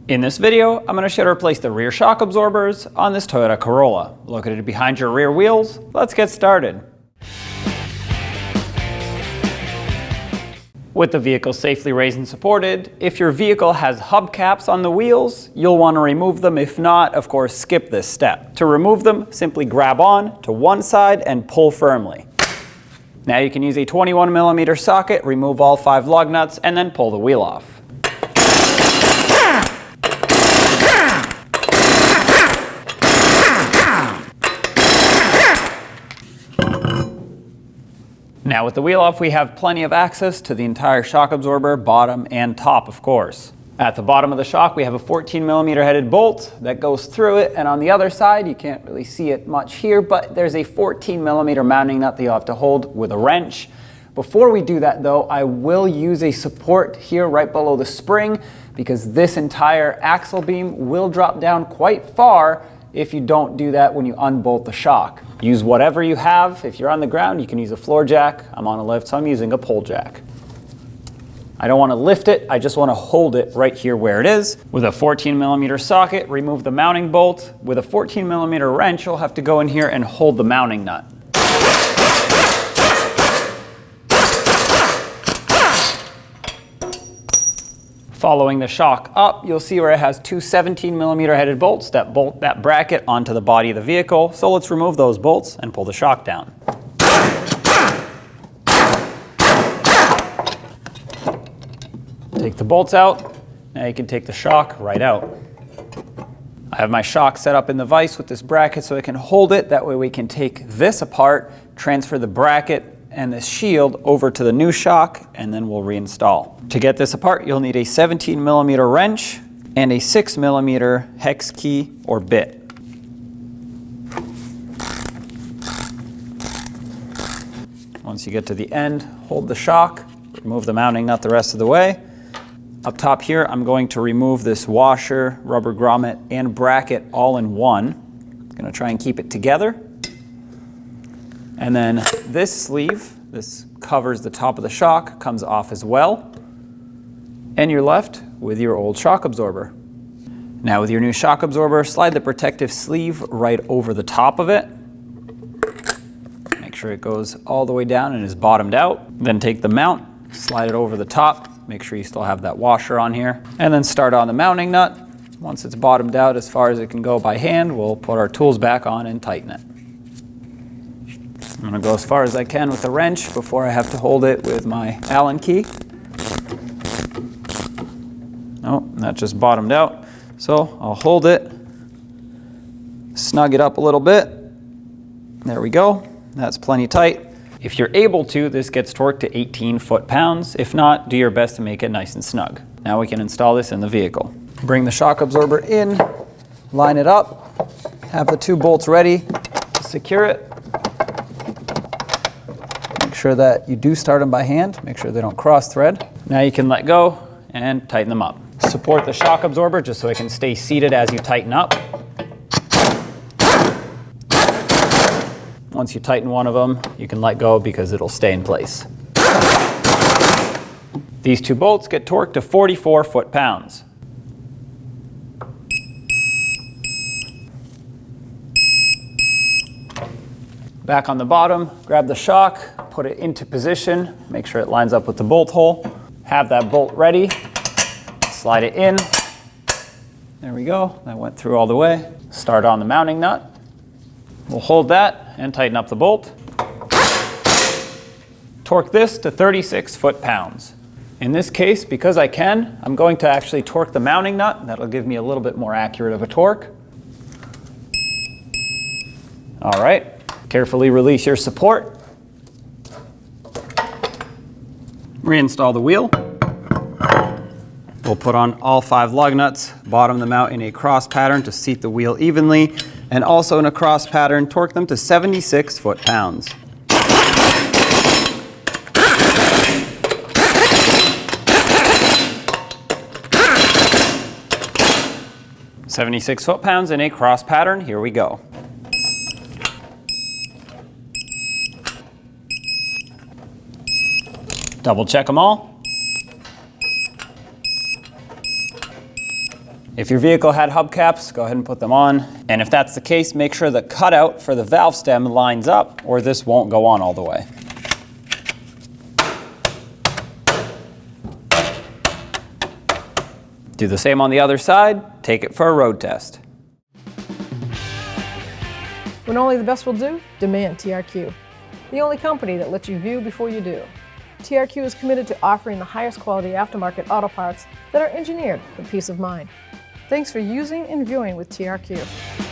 In this video, I'm going to show you how to replace the rear shock absorbers on this Toyota Corolla. Located behind your rear wheels, let's get started. With the vehicle safely raised and supported, if your vehicle has hubcaps on the wheels, you'll want to remove them. If not, of course, skip this step. To remove them, simply grab on to one side and pull firmly. Now you can use a 21mm socket, remove all 5 lug nuts, and then pull the wheel off. Now with the wheel off, we have plenty of access to the entire shock absorber, bottom and top, of course. At the bottom of the shock, we have a 14mm headed bolt that goes through it, and on the other side, you can't really see it much here, but there's a 14mm mounting nut that you'll have to hold with a wrench. Before we do that though, I will use a support here right below the spring, because this entire axle beam will drop down quite far if you don't do that when you unbolt the shock. Use whatever you have. If you're on the ground, you can use a floor jack. I'm on a lift, so I'm using a pole jack. I don't want to lift it, I just want to hold it right here where it is. With a 14mm socket, remove the mounting bolt. With a 14mm wrench, you'll have to go in here and hold the mounting nut. Following the shock up, you'll see where it has 2 17mm headed bolts that bolt that bracket onto the body of the vehicle. So let's remove those bolts and pull the shock down. Take the bolts out. Now you can take the shock right out. I have my shock set up in the vise with this bracket so I can hold it. That way we can take this apart, transfer the bracket and the shield over to the new shock, and then we'll reinstall. To get this apart, you'll need a 17mm wrench and a 6mm hex key or bit. Once you get to the end, hold the shock, remove the mounting nut the rest of the way. Up top here, I'm going to remove this washer, rubber grommet, and bracket all in one. I'm going to try and keep it together. And then this sleeve, this covers the top of the shock, comes off as well. And you're left with your old shock absorber. Now with your new shock absorber, slide the protective sleeve right over the top of it. Make sure it goes all the way down and is bottomed out. Then take the mount, slide it over the top. Make sure you still have that washer on here. And then start on the mounting nut. Once it's bottomed out as far as it can go by hand, we'll put our tools back on and tighten it. I'm going to go as far as I can with the wrench before I have to hold it with my Allen key. Oh, that just bottomed out. So I'll hold it, snug it up a little bit. There we go. That's plenty tight. If you're able to, this gets torqued to 18 foot-pounds. If not, do your best to make it nice and snug. Now we can install this in the vehicle. Bring the shock absorber in, line it up, have the 2 bolts ready to secure it. Make sure that you do start them by hand, make sure they don't cross thread. Now you can let go and tighten them up. Support the shock absorber just so it can stay seated as you tighten up. Once you tighten one of them, you can let go because it'll stay in place. These 2 bolts get torqued to 44 foot-pounds. Back on the bottom, grab the shock, put it into position, make sure it lines up with the bolt hole. Have that bolt ready, slide it in. There we go, that went through all the way. Start on the mounting nut. We'll hold that and tighten up the bolt. Torque this to 36 foot-pounds. In this case, because I can, I'm going to actually torque the mounting nut. That'll give me a little bit more accurate of a torque. All right. Carefully release your support. Reinstall the wheel. We'll put on all 5 lug nuts, bottom them out in a cross pattern to seat the wheel evenly, and also in a cross pattern, torque them to 76 foot-pounds. "76 foot-pounds in a cross pattern, here we go. Double check them all. If your vehicle had hubcaps, go ahead and put them on. And if that's the case, make sure the cutout for the valve stem lines up or this won't go on all the way. Do the same on the other side, take it for a road test. When only the best will do, demand TRQ. The only company that lets you view before you do. TRQ is committed to offering the highest quality aftermarket auto parts that are engineered for peace of mind. Thanks for using and viewing with TRQ.